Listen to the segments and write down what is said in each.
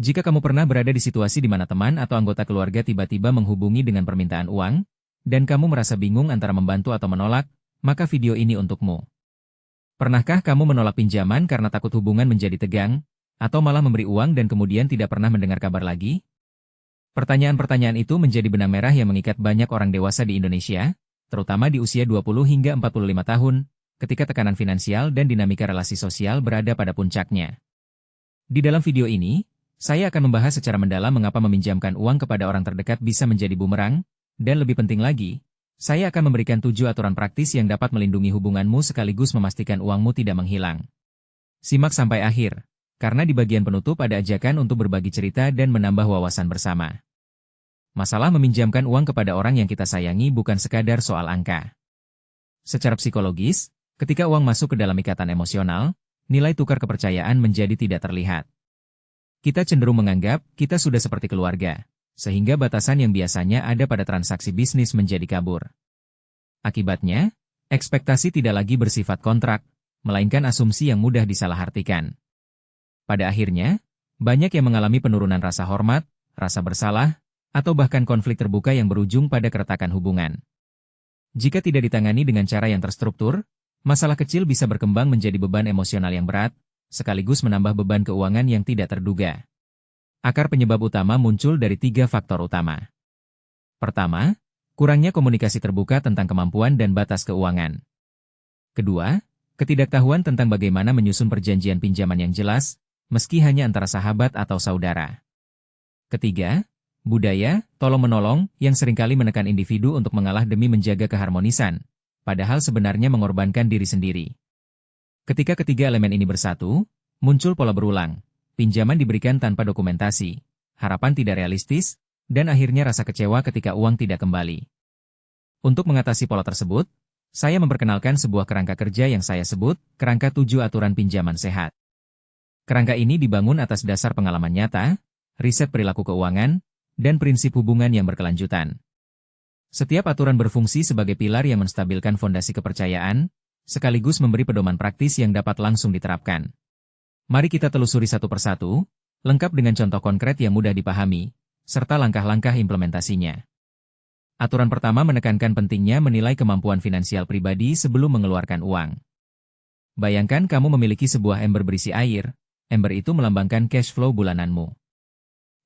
Jika kamu pernah berada di situasi di mana teman atau anggota keluarga tiba-tiba menghubungi dengan permintaan uang, dan kamu merasa bingung antara membantu atau menolak, maka video ini untukmu. Pernahkah kamu menolak pinjaman karena takut hubungan menjadi tegang, atau malah memberi uang dan kemudian tidak pernah mendengar kabar lagi? Pertanyaan-pertanyaan itu menjadi benang merah yang mengikat banyak orang dewasa di Indonesia, terutama di usia 20 hingga 45 tahun, ketika tekanan finansial dan dinamika relasi sosial berada pada puncaknya. Di dalam video ini, saya akan membahas secara mendalam mengapa meminjamkan uang kepada orang terdekat bisa menjadi bumerang, dan lebih penting lagi, saya akan memberikan 7 aturan praktis yang dapat melindungi hubunganmu sekaligus memastikan uangmu tidak menghilang. Simak sampai akhir, karena di bagian penutup ada ajakan untuk berbagi cerita dan menambah wawasan bersama. Masalah meminjamkan uang kepada orang yang kita sayangi bukan sekadar soal angka. Secara psikologis, ketika uang masuk ke dalam ikatan emosional, nilai tukar kepercayaan menjadi tidak terlihat. Kita cenderung menganggap kita sudah seperti keluarga, sehingga batasan yang biasanya ada pada transaksi bisnis menjadi kabur. Akibatnya, ekspektasi tidak lagi bersifat kontrak, melainkan asumsi yang mudah disalahartikan. Pada akhirnya, banyak yang mengalami penurunan rasa hormat, rasa bersalah, atau bahkan konflik terbuka yang berujung pada keretakan hubungan. Jika tidak ditangani dengan cara yang terstruktur, masalah kecil bisa berkembang menjadi beban emosional yang berat, sekaligus menambah beban keuangan yang tidak terduga. Akar penyebab utama muncul dari 3 faktor utama. Pertama, kurangnya komunikasi terbuka tentang kemampuan dan batas keuangan. Kedua, ketidaktahuan tentang bagaimana menyusun perjanjian pinjaman yang jelas, meski hanya antara sahabat atau saudara. Ketiga, budaya tolong-menolong yang seringkali menekan individu untuk mengalah demi menjaga keharmonisan, padahal sebenarnya mengorbankan diri sendiri. Ketika ketiga elemen ini bersatu, muncul pola berulang. Pinjaman diberikan tanpa dokumentasi, harapan tidak realistis, dan akhirnya rasa kecewa ketika uang tidak kembali. Untuk mengatasi pola tersebut, saya memperkenalkan sebuah kerangka kerja yang saya sebut kerangka 7 aturan pinjaman sehat. Kerangka ini dibangun atas dasar pengalaman nyata, riset perilaku keuangan, dan prinsip hubungan yang berkelanjutan. Setiap aturan berfungsi sebagai pilar yang menstabilkan fondasi kepercayaan, sekaligus memberi pedoman praktis yang dapat langsung diterapkan. Mari kita telusuri satu persatu, lengkap dengan contoh konkret yang mudah dipahami, serta langkah-langkah implementasinya. Aturan pertama menekankan pentingnya menilai kemampuan finansial pribadi sebelum mengeluarkan uang. Bayangkan kamu memiliki sebuah ember berisi air, ember itu melambangkan cash flow bulananmu.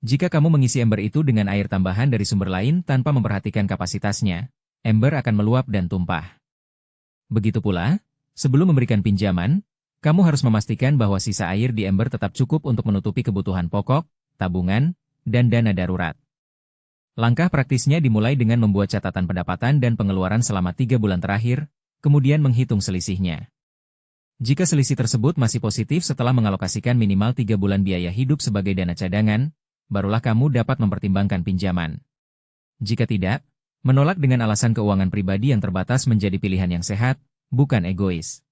Jika kamu mengisi ember itu dengan air tambahan dari sumber lain tanpa memperhatikan kapasitasnya, ember akan meluap dan tumpah. Begitu pula, sebelum memberikan pinjaman, kamu harus memastikan bahwa sisa air di ember tetap cukup untuk menutupi kebutuhan pokok, tabungan, dan dana darurat. Langkah praktisnya dimulai dengan membuat catatan pendapatan dan pengeluaran selama 3 bulan terakhir, kemudian menghitung selisihnya. Jika selisih tersebut masih positif setelah mengalokasikan minimal 3 bulan biaya hidup sebagai dana cadangan, barulah kamu dapat mempertimbangkan pinjaman. Jika tidak, menolak dengan alasan keuangan pribadi yang terbatas menjadi pilihan yang sehat, bukan egois.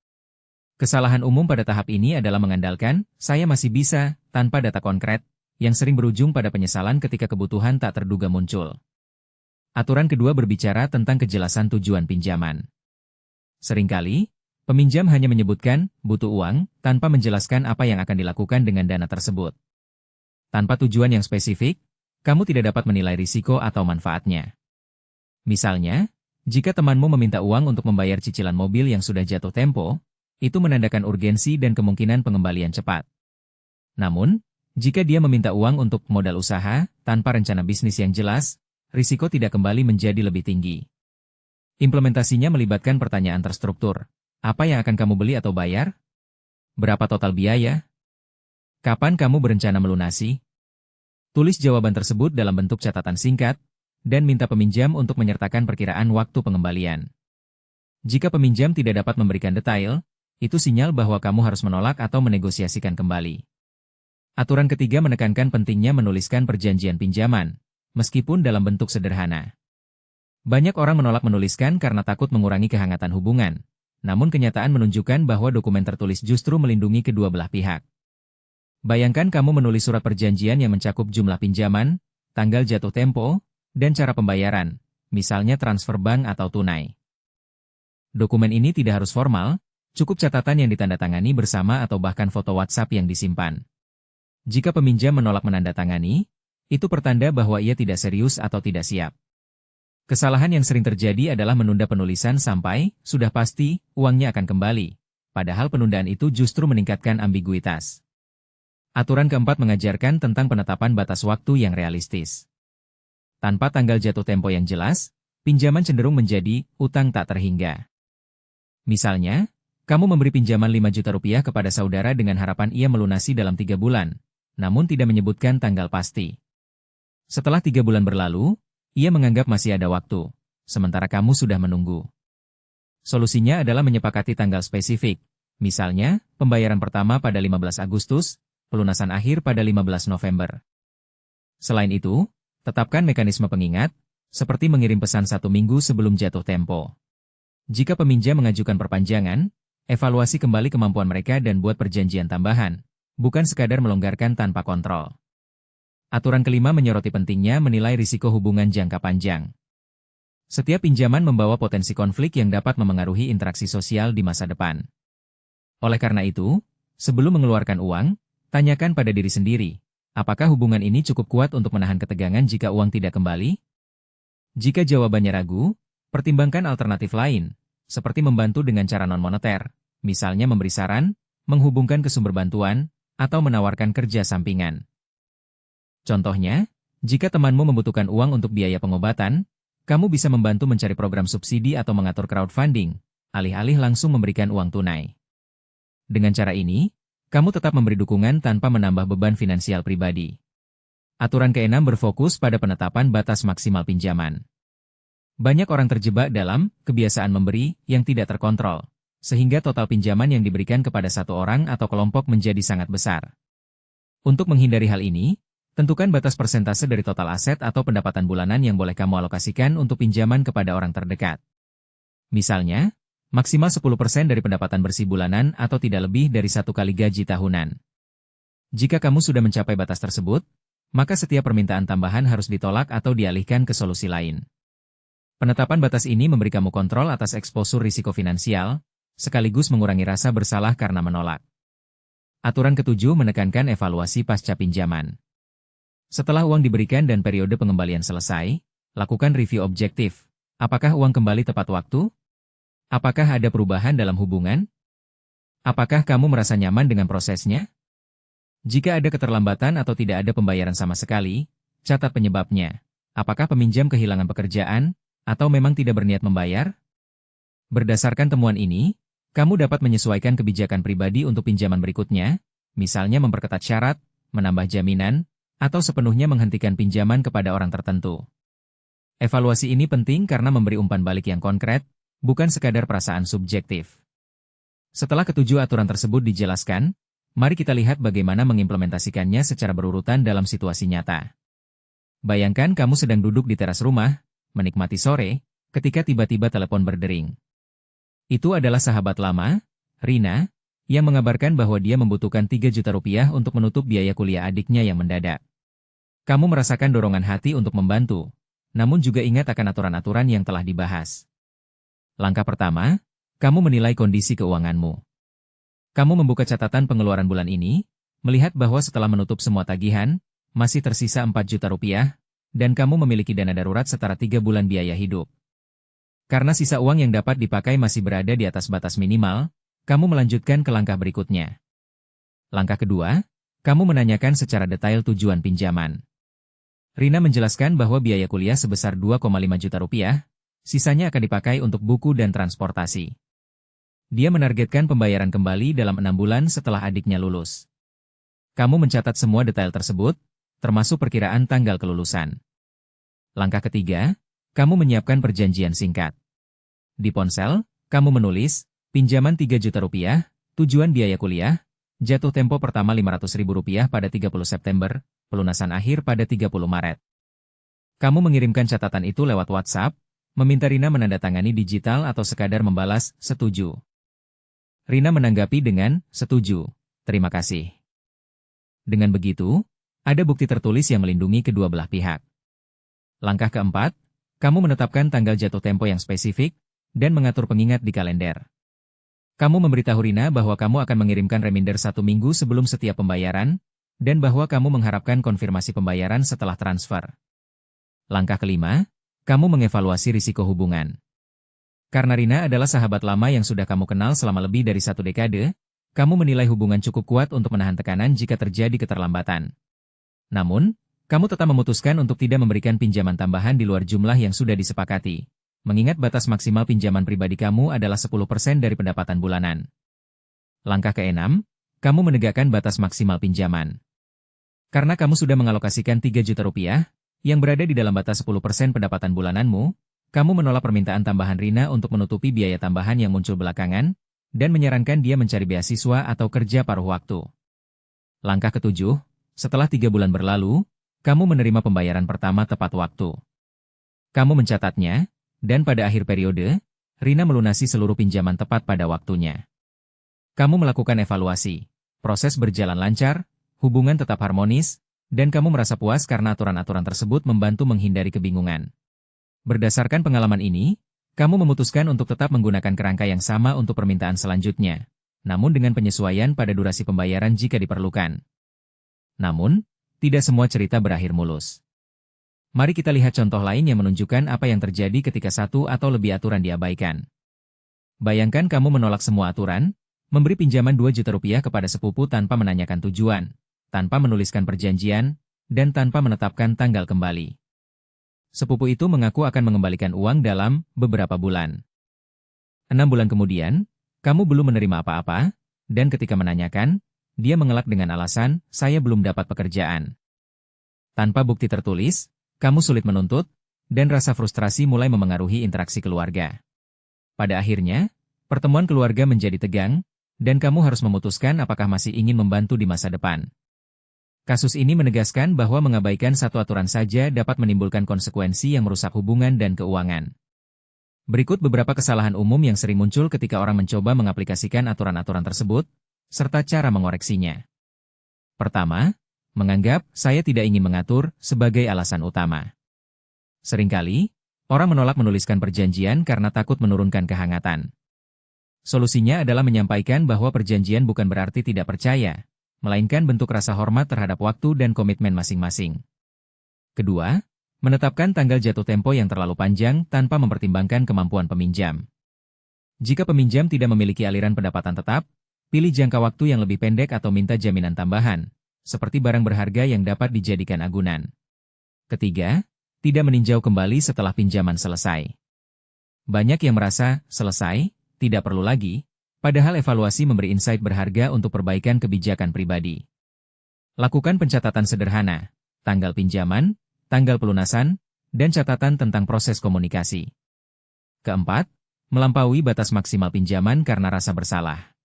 Kesalahan umum pada tahap ini adalah mengandalkan, saya masih bisa, tanpa data konkret, yang sering berujung pada penyesalan ketika kebutuhan tak terduga muncul. Aturan kedua berbicara tentang kejelasan tujuan pinjaman. Seringkali, peminjam hanya menyebutkan, butuh uang, tanpa menjelaskan apa yang akan dilakukan dengan dana tersebut. Tanpa tujuan yang spesifik, kamu tidak dapat menilai risiko atau manfaatnya. Misalnya, jika temanmu meminta uang untuk membayar cicilan mobil yang sudah jatuh tempo, itu menandakan urgensi dan kemungkinan pengembalian cepat. Namun, jika dia meminta uang untuk modal usaha, tanpa rencana bisnis yang jelas, risiko tidak kembali menjadi lebih tinggi. Implementasinya melibatkan pertanyaan terstruktur. Apa yang akan kamu beli atau bayar? Berapa total biaya? Kapan kamu berencana melunasi? Tulis jawaban tersebut dalam bentuk catatan singkat, dan minta peminjam untuk menyertakan perkiraan waktu pengembalian. Jika peminjam tidak dapat memberikan detail, itu sinyal bahwa kamu harus menolak atau menegosiasikan kembali. Aturan ketiga menekankan pentingnya menuliskan perjanjian pinjaman, meskipun dalam bentuk sederhana. Banyak orang menolak menuliskan karena takut mengurangi kehangatan hubungan, namun kenyataan menunjukkan bahwa dokumen tertulis justru melindungi kedua belah pihak. Bayangkan kamu menulis surat perjanjian yang mencakup jumlah pinjaman, tanggal jatuh tempo, dan cara pembayaran, misalnya transfer bank atau tunai. Dokumen ini tidak harus formal, cukup catatan yang ditandatangani bersama atau bahkan foto WhatsApp yang disimpan. Jika peminjam menolak menandatangani, itu pertanda bahwa ia tidak serius atau tidak siap. Kesalahan yang sering terjadi adalah menunda penulisan sampai, sudah pasti, uangnya akan kembali. Padahal penundaan itu justru meningkatkan ambiguitas. Aturan keempat mengajarkan tentang penetapan batas waktu yang realistis. Tanpa tanggal jatuh tempo yang jelas, pinjaman cenderung menjadi utang tak terhingga. Misalnya, kamu memberi pinjaman 5 juta rupiah kepada saudara dengan harapan ia melunasi dalam 3 bulan, namun tidak menyebutkan tanggal pasti. Setelah 3 bulan berlalu, ia menganggap masih ada waktu, sementara kamu sudah menunggu. Solusinya adalah menyepakati tanggal spesifik, misalnya, pembayaran pertama pada 15 Agustus, pelunasan akhir pada 15 November. Selain itu, tetapkan mekanisme pengingat, seperti mengirim pesan 1 minggu sebelum jatuh tempo. Jika peminjam mengajukan perpanjangan, evaluasi kembali kemampuan mereka dan buat perjanjian tambahan, bukan sekadar melonggarkan tanpa kontrol. Aturan kelima menyoroti pentingnya menilai risiko hubungan jangka panjang. Setiap pinjaman membawa potensi konflik yang dapat memengaruhi interaksi sosial di masa depan. Oleh karena itu, sebelum mengeluarkan uang, tanyakan pada diri sendiri, apakah hubungan ini cukup kuat untuk menahan ketegangan jika uang tidak kembali? Jika jawabannya ragu, pertimbangkan alternatif lain, seperti membantu dengan cara non-moneter, misalnya memberi saran, menghubungkan ke sumber bantuan, atau menawarkan kerja sampingan. Contohnya, jika temanmu membutuhkan uang untuk biaya pengobatan, kamu bisa membantu mencari program subsidi atau mengatur crowdfunding, alih-alih langsung memberikan uang tunai. Dengan cara ini, kamu tetap memberi dukungan tanpa menambah beban finansial pribadi. Aturan keenam berfokus pada penetapan batas maksimal pinjaman. Banyak orang terjebak dalam kebiasaan memberi yang tidak terkontrol, sehingga total pinjaman yang diberikan kepada satu orang atau kelompok menjadi sangat besar. Untuk menghindari hal ini, tentukan batas persentase dari total aset atau pendapatan bulanan yang boleh kamu alokasikan untuk pinjaman kepada orang terdekat. Misalnya, maksimal 10% dari pendapatan bersih bulanan atau tidak lebih dari 1 kali gaji tahunan. Jika kamu sudah mencapai batas tersebut, maka setiap permintaan tambahan harus ditolak atau dialihkan ke solusi lain. Penetapan batas ini memberi kamu kontrol atas eksposur risiko finansial, sekaligus mengurangi rasa bersalah karena menolak. Aturan ketujuh menekankan evaluasi pasca pinjaman. Setelah uang diberikan dan periode pengembalian selesai, lakukan review objektif. Apakah uang kembali tepat waktu? Apakah ada perubahan dalam hubungan? Apakah kamu merasa nyaman dengan prosesnya? Jika ada keterlambatan atau tidak ada pembayaran sama sekali, catat penyebabnya. Apakah peminjam kehilangan pekerjaan, atau memang tidak berniat membayar? Berdasarkan temuan ini, kamu dapat menyesuaikan kebijakan pribadi untuk pinjaman berikutnya, misalnya memperketat syarat, menambah jaminan, atau sepenuhnya menghentikan pinjaman kepada orang tertentu. Evaluasi ini penting karena memberi umpan balik yang konkret, bukan sekadar perasaan subjektif. Setelah ketujuh aturan tersebut dijelaskan, mari kita lihat bagaimana mengimplementasikannya secara berurutan dalam situasi nyata. Bayangkan kamu sedang duduk di teras rumah, menikmati sore, ketika tiba-tiba telepon berdering. Itu adalah sahabat lama, Rina, yang mengabarkan bahwa dia membutuhkan 3 juta rupiah untuk menutup biaya kuliah adiknya yang mendadak. Kamu merasakan dorongan hati untuk membantu, namun juga ingat akan aturan-aturan yang telah dibahas. Langkah pertama, kamu menilai kondisi keuanganmu. Kamu membuka catatan pengeluaran bulan ini, melihat bahwa setelah menutup semua tagihan, masih tersisa 4 juta rupiah, dan kamu memiliki dana darurat setara 3 bulan biaya hidup. Karena sisa uang yang dapat dipakai masih berada di atas batas minimal, kamu melanjutkan ke langkah berikutnya. Langkah kedua, kamu menanyakan secara detail tujuan pinjaman. Rina menjelaskan bahwa biaya kuliah sebesar 2,5 juta rupiah, sisanya akan dipakai untuk buku dan transportasi. Dia menargetkan pembayaran kembali dalam 6 bulan setelah adiknya lulus. Kamu mencatat semua detail tersebut, termasuk perkiraan tanggal kelulusan. Langkah ketiga, kamu menyiapkan perjanjian singkat. Di ponsel, kamu menulis, pinjaman 3 juta rupiah, tujuan biaya kuliah, jatuh tempo pertama Rp500.000 pada 30 September, pelunasan akhir pada 30 Maret. Kamu mengirimkan catatan itu lewat WhatsApp, meminta Rina menandatangani digital atau sekadar membalas, setuju. Rina menanggapi dengan, setuju, terima kasih. Dengan begitu, ada bukti tertulis yang melindungi kedua belah pihak. Langkah keempat, kamu menetapkan tanggal jatuh tempo yang spesifik, dan mengatur pengingat di kalender. Kamu memberitahu Rina bahwa kamu akan mengirimkan reminder 1 minggu sebelum setiap pembayaran, dan bahwa kamu mengharapkan konfirmasi pembayaran setelah transfer. Langkah kelima, kamu mengevaluasi risiko hubungan. Karena Rina adalah sahabat lama yang sudah kamu kenal selama lebih dari 1 dekade, kamu menilai hubungan cukup kuat untuk menahan tekanan jika terjadi keterlambatan. Namun, kamu tetap memutuskan untuk tidak memberikan pinjaman tambahan di luar jumlah yang sudah disepakati. Mengingat batas maksimal pinjaman pribadi kamu adalah 10% dari pendapatan bulanan. Langkah ke-6, kamu menegakkan batas maksimal pinjaman. Karena kamu sudah mengalokasikan 3 juta rupiah, yang berada di dalam batas 10% pendapatan bulananmu, kamu menolak permintaan tambahan Rina untuk menutupi biaya tambahan yang muncul belakangan, dan menyarankan dia mencari beasiswa atau kerja paruh waktu. Langkah ke-7, setelah 3 bulan berlalu, kamu menerima pembayaran pertama tepat waktu. Kamu mencatatnya, dan pada akhir periode, Rina melunasi seluruh pinjaman tepat pada waktunya. Kamu melakukan evaluasi, proses berjalan lancar, hubungan tetap harmonis, dan kamu merasa puas karena aturan-aturan tersebut membantu menghindari kebingungan. Berdasarkan pengalaman ini, kamu memutuskan untuk tetap menggunakan kerangka yang sama untuk permintaan selanjutnya, namun dengan penyesuaian pada durasi pembayaran jika diperlukan. Namun, tidak semua cerita berakhir mulus. Mari kita lihat contoh lain yang menunjukkan apa yang terjadi ketika satu atau lebih aturan diabaikan. Bayangkan kamu menolak semua aturan, memberi pinjaman 2 juta rupiah kepada sepupu tanpa menanyakan tujuan, tanpa menuliskan perjanjian, dan tanpa menetapkan tanggal kembali. Sepupu itu mengaku akan mengembalikan uang dalam beberapa bulan. 6 bulan kemudian, kamu belum menerima apa-apa, dan ketika menanyakan, dia mengelak dengan alasan, "Saya belum dapat pekerjaan." Tanpa bukti tertulis, kamu sulit menuntut, dan rasa frustrasi mulai memengaruhi interaksi keluarga. Pada akhirnya, pertemuan keluarga menjadi tegang, dan kamu harus memutuskan apakah masih ingin membantu di masa depan. Kasus ini menegaskan bahwa mengabaikan satu aturan saja dapat menimbulkan konsekuensi yang merusak hubungan dan keuangan. Berikut beberapa kesalahan umum yang sering muncul ketika orang mencoba mengaplikasikan aturan-aturan tersebut, serta cara mengoreksinya. Pertama, menganggap "saya tidak ingin mengatur" sebagai alasan utama. Seringkali, orang menolak menuliskan perjanjian karena takut menurunkan kehangatan. Solusinya adalah menyampaikan bahwa perjanjian bukan berarti tidak percaya, melainkan bentuk rasa hormat terhadap waktu dan komitmen masing-masing. Kedua, menetapkan tanggal jatuh tempo yang terlalu panjang tanpa mempertimbangkan kemampuan peminjam. Jika peminjam tidak memiliki aliran pendapatan tetap, pilih jangka waktu yang lebih pendek atau minta jaminan tambahan, seperti barang berharga yang dapat dijadikan agunan. Ketiga, tidak meninjau kembali setelah pinjaman selesai. Banyak yang merasa, selesai, tidak perlu lagi, padahal evaluasi memberi insight berharga untuk perbaikan kebijakan pribadi. Lakukan pencatatan sederhana, tanggal pinjaman, tanggal pelunasan, dan catatan tentang proses komunikasi. Keempat, melampaui batas maksimal pinjaman karena rasa bersalah.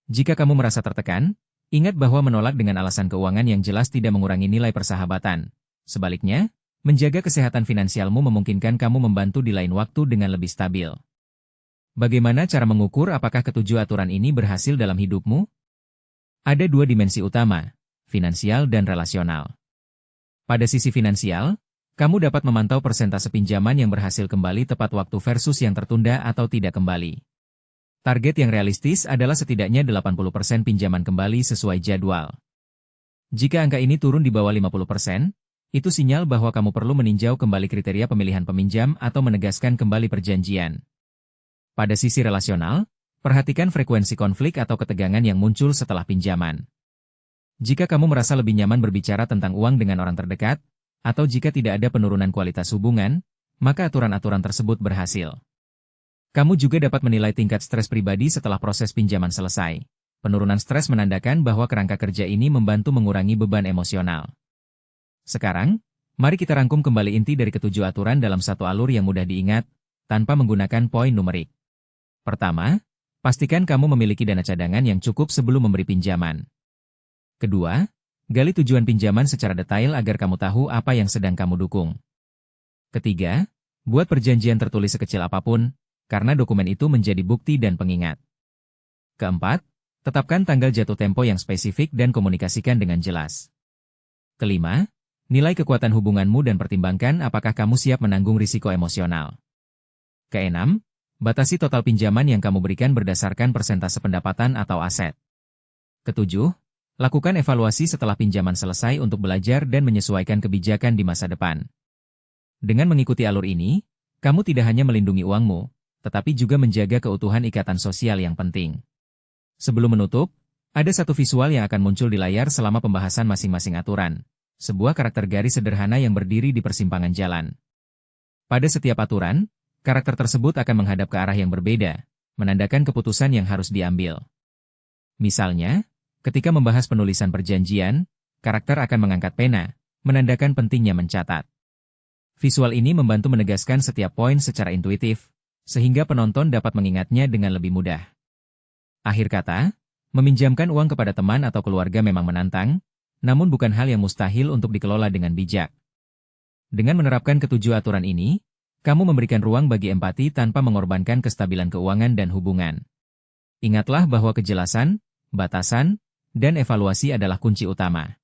Jika kamu merasa tertekan, ingat bahwa menolak dengan alasan keuangan yang jelas tidak mengurangi nilai persahabatan. Sebaliknya, menjaga kesehatan finansialmu memungkinkan kamu membantu di lain waktu dengan lebih stabil. Bagaimana cara mengukur apakah ketujuh aturan ini berhasil dalam hidupmu? Ada 2 dimensi utama, finansial dan relasional. Pada sisi finansial, kamu dapat memantau persentase pinjaman yang berhasil kembali tepat waktu versus yang tertunda atau tidak kembali. Target yang realistis adalah setidaknya 80% pinjaman kembali sesuai jadwal. Jika angka ini turun di bawah 50%, itu sinyal bahwa kamu perlu meninjau kembali kriteria pemilihan peminjam atau menegaskan kembali perjanjian. Pada sisi relasional, perhatikan frekuensi konflik atau ketegangan yang muncul setelah pinjaman. Jika kamu merasa lebih nyaman berbicara tentang uang dengan orang terdekat, atau jika tidak ada penurunan kualitas hubungan, maka aturan-aturan tersebut berhasil. Kamu juga dapat menilai tingkat stres pribadi setelah proses pinjaman selesai. Penurunan stres menandakan bahwa kerangka kerja ini membantu mengurangi beban emosional. Sekarang, mari kita rangkum kembali inti dari ketujuh aturan dalam satu alur yang mudah diingat, tanpa menggunakan poin numerik. Pertama, pastikan kamu memiliki dana cadangan yang cukup sebelum memberi pinjaman. Kedua, gali tujuan pinjaman secara detail agar kamu tahu apa yang sedang kamu dukung. Ketiga, buat perjanjian tertulis sekecil apapun, karena dokumen itu menjadi bukti dan pengingat. Keempat, tetapkan tanggal jatuh tempo yang spesifik dan komunikasikan dengan jelas. Kelima, nilai kekuatan hubunganmu dan pertimbangkan apakah kamu siap menanggung risiko emosional. Keenam, batasi total pinjaman yang kamu berikan berdasarkan persentase pendapatan atau aset. Ketujuh, Lakukan evaluasi setelah pinjaman selesai untuk belajar dan menyesuaikan kebijakan di masa depan. Dengan mengikuti alur ini, kamu tidak hanya melindungi uangmu, tetapi juga menjaga keutuhan ikatan sosial yang penting. Sebelum menutup, ada satu visual yang akan muncul di layar selama pembahasan masing-masing aturan. Sebuah karakter garis sederhana yang berdiri di persimpangan jalan. Pada setiap aturan, karakter tersebut akan menghadap ke arah yang berbeda, menandakan keputusan yang harus diambil. Misalnya, ketika membahas penulisan perjanjian, karakter akan mengangkat pena, menandakan pentingnya mencatat. Visual ini membantu menegaskan setiap poin secara intuitif, sehingga penonton dapat mengingatnya dengan lebih mudah. Akhir kata, meminjamkan uang kepada teman atau keluarga memang menantang, namun bukan hal yang mustahil untuk dikelola dengan bijak. Dengan menerapkan ketujuh aturan ini, kamu memberikan ruang bagi empati tanpa mengorbankan kestabilan keuangan dan hubungan. Ingatlah bahwa kejelasan, batasan, dan evaluasi adalah kunci utama.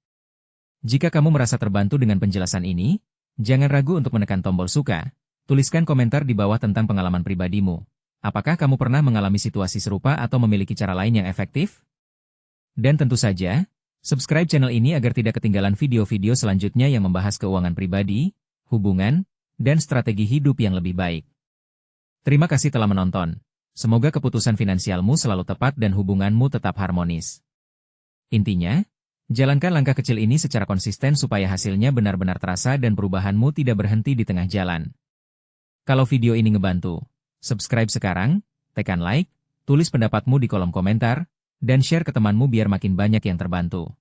Jika kamu merasa terbantu dengan penjelasan ini, jangan ragu untuk menekan tombol suka. Tuliskan komentar di bawah tentang pengalaman pribadimu. Apakah kamu pernah mengalami situasi serupa atau memiliki cara lain yang efektif? Dan tentu saja, subscribe channel ini agar tidak ketinggalan video-video selanjutnya yang membahas keuangan pribadi, hubungan, dan strategi hidup yang lebih baik. Terima kasih telah menonton. Semoga keputusan finansialmu selalu tepat dan hubunganmu tetap harmonis. Intinya, jalankan langkah kecil ini secara konsisten supaya hasilnya benar-benar terasa dan perubahanmu tidak berhenti di tengah jalan. Kalau video ini ngebantu, subscribe sekarang, tekan like, tulis pendapatmu di kolom komentar, dan share ke temanmu biar makin banyak yang terbantu.